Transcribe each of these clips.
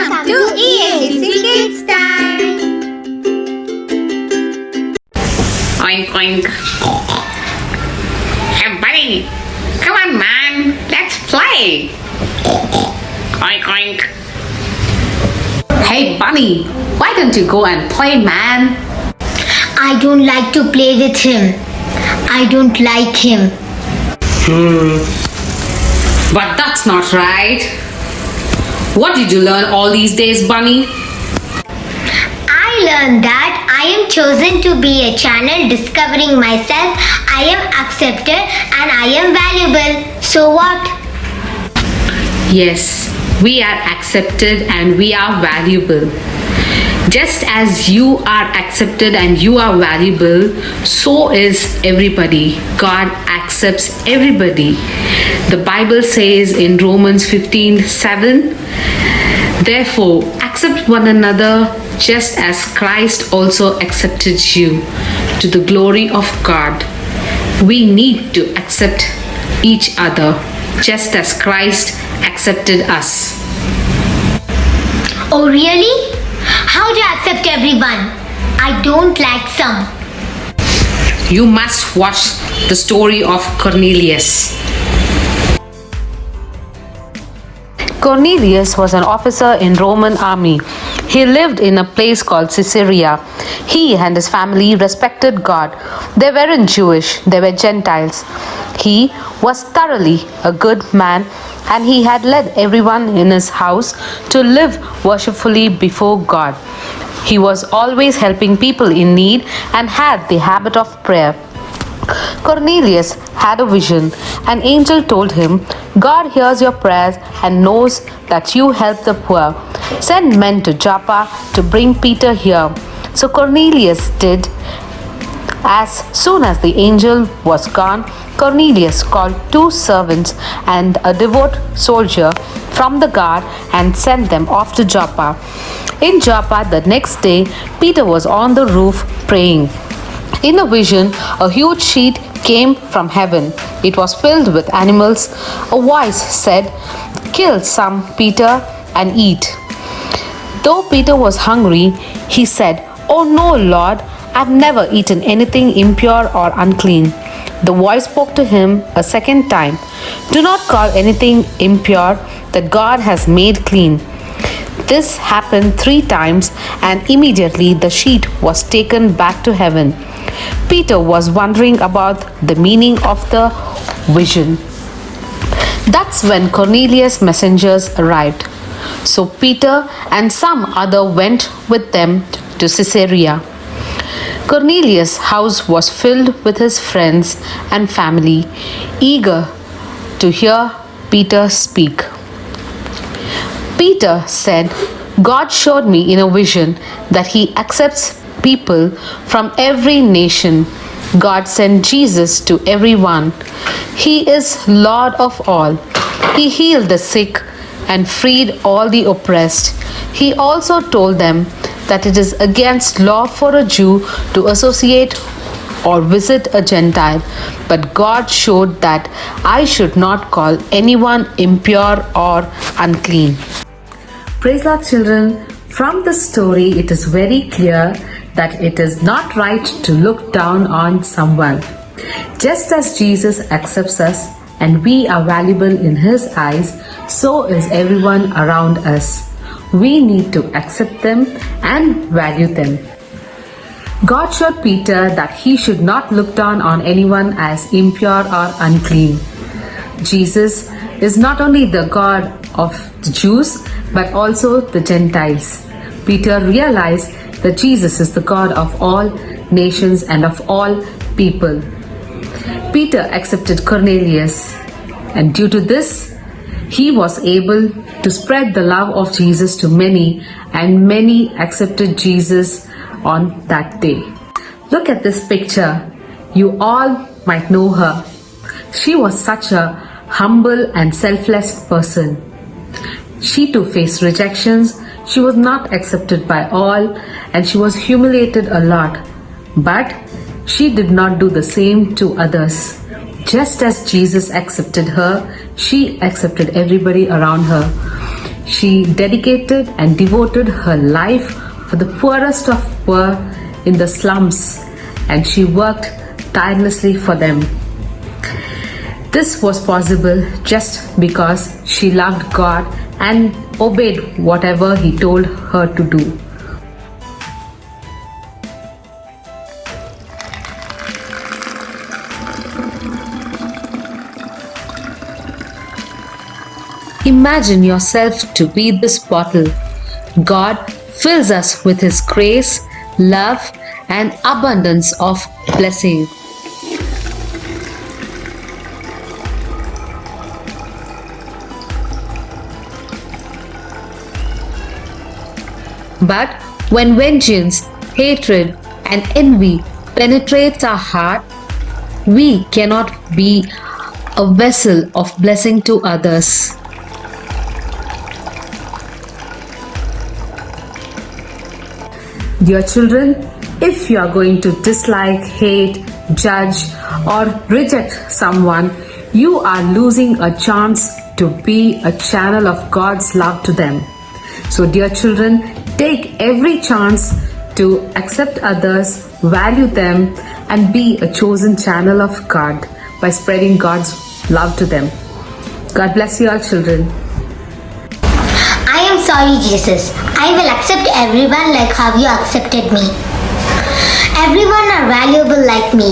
Welcome to EAGC Kids Time. Oink oink. Hey buddy, come on man, let's play. Oink oink. Hey bunny, why don't you go and play man? I don't like to play with him. I don't like him. But that's not right. What did you learn all these days, bunny? I learned that I am chosen to be a channel discovering myself. I am accepted and I am valuable. So what? Yes, we are accepted and we are valuable. Just as you are accepted and you are valuable, so is everybody. God accepts everybody. The Bible says in Romans 15:7, therefore accept one another just as Christ also accepted you, to the glory of God. We need to accept each other just as Christ accepted us. Oh really? How do I accept everyone? I don't like some. You must watch the story of Cornelius. Cornelius was an officer in Roman army. He lived in a place called Caesarea. He and his family respected God. They weren't Jewish, they were Gentiles. He was thoroughly a good man and he had led everyone in his house to live worshipfully before God. He was always helping people in need and had the habit of prayer. Cornelius had a vision. An angel told him, God hears your prayers and knows that you help the poor. Send men to Joppa to bring Peter here. So Cornelius did. As soon as the angel was gone, Cornelius called 2 servants and a devout soldier from the guard and sent them off to Joppa. In Joppa the next day, Peter was on the roof praying. In a vision, a huge sheet came from heaven. It was filled with animals. A voice said, kill some, Peter, and eat. Though Peter was hungry, he said, oh no, Lord, I've never eaten anything impure or unclean. The voice spoke to him a second time, do not call anything impure that God has made clean. This happened 3 times, and immediately the sheet was taken back to heaven. Peter was wondering about the meaning of the vision. That's when Cornelius' messengers arrived. So Peter and some other went with them to Caesarea. Cornelius' house was filled with his friends and family, eager to hear Peter speak. Peter said, God showed me in a vision that he accepts people from every nation. God sent Jesus to everyone. He is Lord of all. He healed the sick and freed all the oppressed. He also told them that it is against law for a Jew to associate or visit a Gentile, but God showed that I should not call anyone impure or unclean. Praise Lord, children. From this story, it is very clear that it is not right to look down on someone. Just as Jesus accepts us and we are valuable in His eyes, so is everyone around us. We need to accept them and value them. God showed Peter that he should not look down on anyone as impure or unclean. Jesus is not only the God of the Jews, but also the Gentiles. Peter realized that Jesus is the God of all nations and of all people. Peter accepted Cornelius, and due to this, he was able to spread the love of Jesus to many, and many accepted Jesus on that day. Look at this picture. You all might know her. She was such a humble and selfless person. She too faced rejections. She was not accepted by all, and she was humiliated a lot. But she did not do the same to others. Just as Jesus accepted her, she accepted everybody around her. she dedicated and devoted her life for the poorest of poor in the slums, and she worked tirelessly for them. This was possible just because she loved God and obeyed whatever He told her to do. Imagine yourself to be this bottle. God fills us with His grace, love, and abundance of blessing. But when vengeance, hatred, and envy penetrates our heart, we cannot be a vessel of blessing to others. Dear children, if you are going to dislike, hate, judge, or reject someone, you are losing a chance to be a channel of God's love to them. So, dear children, take every chance to accept others, value them, and be a chosen channel of God by spreading God's love to them. God bless you all, children. I am sorry, Jesus. I will accept everyone like how you accepted me. Everyone are valuable like me.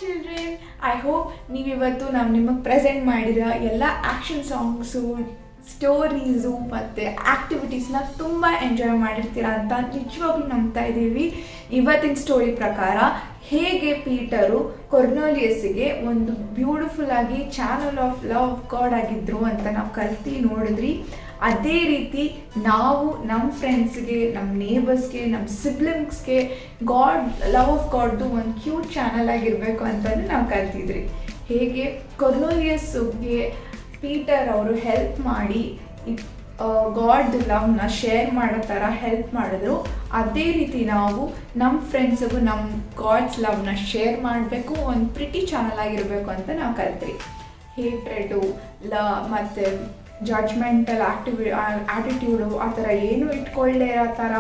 Children, I hope ನೀವಿವತ್ತು ನಾವು ನಿಮಗೆ present ಮಾಡಿರೋ ಎಲ್ಲ action songs, stories ಮತ್ತು ಆ್ಯಕ್ಟಿವಿಟೀಸ್ನ ತುಂಬ enjoy ಮಾಡಿರ್ತೀರ ಅಂತ ನಿಜವಾಗ್ಲೂ ನಂಬ್ತಾ ಇದ್ದೀವಿ. ಇವತ್ತಿನ ಸ್ಟೋರಿ ಪ್ರಕಾರ ಹೇಗೆ ಪೀಟರು ಕೊರ್ನೆಲಿಯಸ್ಸಿಗೆ ಒಂದು ಬ್ಯೂಟಿಫುಲ್ ಆಗಿ channel of love of god ಆಗಿದ್ರು ಅಂತ ನಾವು ಕಲ್ತು ನೋಡಿದ್ರಿ. ಅದೇ ರೀತಿ ನಾವು ನಮ್ಮ ಫ್ರೆಂಡ್ಸ್ಗೆ, ನಮ್ಮ ನೇಬರ್ಸ್ಗೆ, ನಮ್ಮ ಸಿಬ್ಲಿಂಗ್ಸ್ಗೆ ಗಾಡ್ ಲವ್ ಆಫ್ ಗಾಡ್ದು ಒಂದು ಕ್ಯೂಟ್ ಚಾನಲ್ ಆಗಿರಬೇಕು ಅಂತಲೂ ನಾವು ಕಲ್ತಿದ್ರಿ. ಹೇಗೆ ಕೊರ್ನೆಲಿಯಸ್ಗೆ ಪೀಟರ್ ಅವರು ಹೆಲ್ಪ್ ಮಾಡಿ ಗಾಡ್ ಲವ್ನ ಶೇರ್ ಮಾಡೋ ಥರ ಹೆಲ್ಪ್ ಮಾಡಿದ್ರು, ಅದೇ ರೀತಿ ನಾವು ನಮ್ಮ ಫ್ರೆಂಡ್ಸಿಗೂ ನಮ್ಮ ಗಾಡ್ಸ್ ಲವ್ನ ಶೇರ್ ಮಾಡಬೇಕು, ಒಂದು ಪ್ರಿಟಿ ಚಾನಲ್ ಆಗಿರಬೇಕು ಅಂತ ನಾವು ಕಲ್ತ್ರಿ. ಹೇಟ್ರೆಡು ಮತ್ತು ಜಡ್ಜ್ಮೆಂಟಲ್ ಆ್ಯಟಿಟ್ಯೂಡು ಆ ಥರ ಏನು ಇಟ್ಕೊಳ್ಳೇ ಇರೋ ಥರ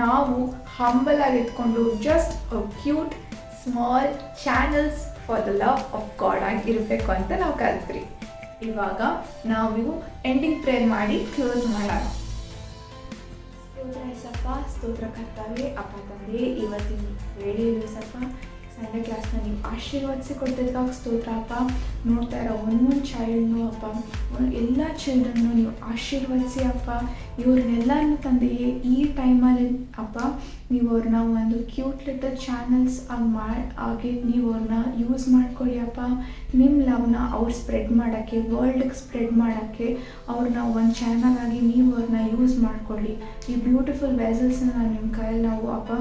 ನಾವು ಹಂಬಲಾಗಿ ಇಟ್ಕೊಂಡು just cute small channels for the love of god ಆಗಿರಬೇಕು ಅಂತ ನಾವು ಕಲ್ತ್ರಿ. ಇವಾಗ ನಾವು ಎಂಡಿಂಗ್ ಪ್ರೇಯರ್ ಮಾಡಿ ಕ್ಲೋಸ್ ಮಾಡೋಣ. ಸ್ತೋತ್ರ ಏಸಪ್ಪ, ಸ್ತೋತ್ರ ಕರ್ತವ್ಯ ಅಪ್ಪ ತಂದೆ, ಇವತ್ತಿನ ವೇಳೆಯಲ್ಲಿ ಸ್ವಲ್ಪ ಸಂಡೇ ಕ್ಲಾಸ್ನ ನೀವು ಆಶೀರ್ವದಿಸಿ ಕೊಟ್ಟಿದ್ದಕ್ಕಾಗಿ ಸ್ತೋತ್ರ ಅಪ್ಪ. ನೋಡ್ತಾ ಇರೋ ಒಂದೊಂದು ಚೈಲ್ಡ್ನು ಅಪ್ಪ, ಎಲ್ಲ ಚಿಲ್ಡ್ರನ್ನು ನೀವು ಆಶೀರ್ವದಿಸಿ ಅಪ್ಪ. ಇವ್ರನ್ನೆಲ್ಲನೂ ತಂದೆಯೇ ಈ ಟೈಮಲ್ಲಿ ಅಪ್ಪ ನೀವು ಅವ್ರನ್ನ ಒಂದು ಕ್ಯೂಟ್ ಲಿಟಲ್ ಚಾನಲ್ಸ್ ಆಗಿ ನೀವು ಅವ್ರನ್ನ ಯೂಸ್ ಮಾಡ್ಕೊಳ್ಳಿ ಅಪ್ಪ. ನಿಮ್ಮ ಲವ್ನ ಅವ್ರು ಸ್ಪ್ರೆಡ್ ಮಾಡೋಕ್ಕೆ, ವರ್ಲ್ಡ್ಗೆ ಸ್ಪ್ರೆಡ್ ಮಾಡೋಕ್ಕೆ ಅವ್ರನ್ನ ಒಂದು ಚಾನಲ್ ಆಗಿ ನೀವು ಅವ್ರನ್ನ ಯೂಸ್ ಮಾಡ್ಕೊಳ್ಳಿ. ಈ ಬ್ಯೂಟಿಫುಲ್ ವೆಸಲ್ಸ್ನ ನಿಮ್ಮ ಕೈಯಲ್ಲಿ ನಾವು ಅಪ್ಪ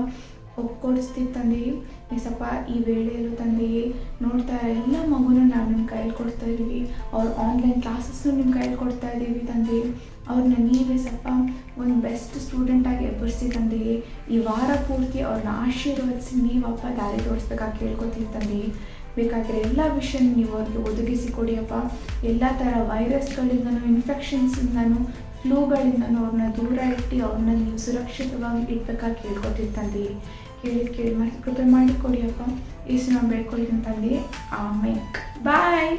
ಒಪ್ಕೊಡಿಸ್ತೀವಿ ತಂದೆಯೇ. ಏಸಪ್ಪ ಈ ವೇಳೆಯಲ್ಲೂ ತಂದೆಯೇ ನೋಡ್ತಾ ಇರೋ ಎಲ್ಲ ಮಗುನೂ ನಾವು ನಿಮ್ಮ ಕೈಯಲ್ಲಿ ಕೊಡ್ತಾ ಇದ್ದೀವಿ. ಅವ್ರ ಆನ್ಲೈನ್ ಕ್ಲಾಸಸ್ಸು ನಿಮ್ಮ ಕೈಯಲ್ಲಿ ಕೊಡ್ತಾ ಇದ್ದೀವಿ ತಂದೆಯೇ. ಅವ್ರನ್ನ ನೀವೇ ಸಪ್ಪ ಒಂದು ಬೆಸ್ಟ್ ಸ್ಟೂಡೆಂಟಾಗಿ ಎಬ್ಬರಿಸಿ ತಂದೆಯೇ. ಈ ವಾರ ಪೂರ್ತಿ ಅವ್ರನ್ನ ಆಶೀರ್ವದಿಸಿ ನೀವಪ್ಪ ದಾರಿ ತೋರಿಸ್ಬೇಕಾಗಿ ಕೇಳ್ಕೊತೀವಿ ತಂದೆಯೇ. ಬೇಕಾಗಿರೋ ಎಲ್ಲ ವಿಷಯ ನೀವು ಅವ್ರಿಗೆ ಒದಗಿಸಿ ಕೊಡಿಯಪ್ಪ. ಎಲ್ಲ ಥರ ವೈರಸ್ಗಳಿಂದನೂ ಇನ್ಫೆಕ್ಷನ್ಸಿಂದನೂ ಫ್ಲೂಗಳಿಂದನೂ ಅವ್ರನ್ನ ದೂರ ಇಟ್ಟು ಅವ್ರನ್ನ ನೀವು ಸುರಕ್ಷಿತವಾಗಿ ಇಡ್ಬೇಕಾಗಿ ಕೇಳ್ಕೊತೀವಿ ತಂದೆಯೇ. ಕೇಳಿ ಕೃಪೆ ಮಾಡಿ ಕೊಡಿಯಪ್ಪ. ಯೇಸುನ ಬೇಡ್ಕೊಳ್ತೀನಿ ತಂದೆಯೇ. ಆಮೇನ್. ಬಾಯ್.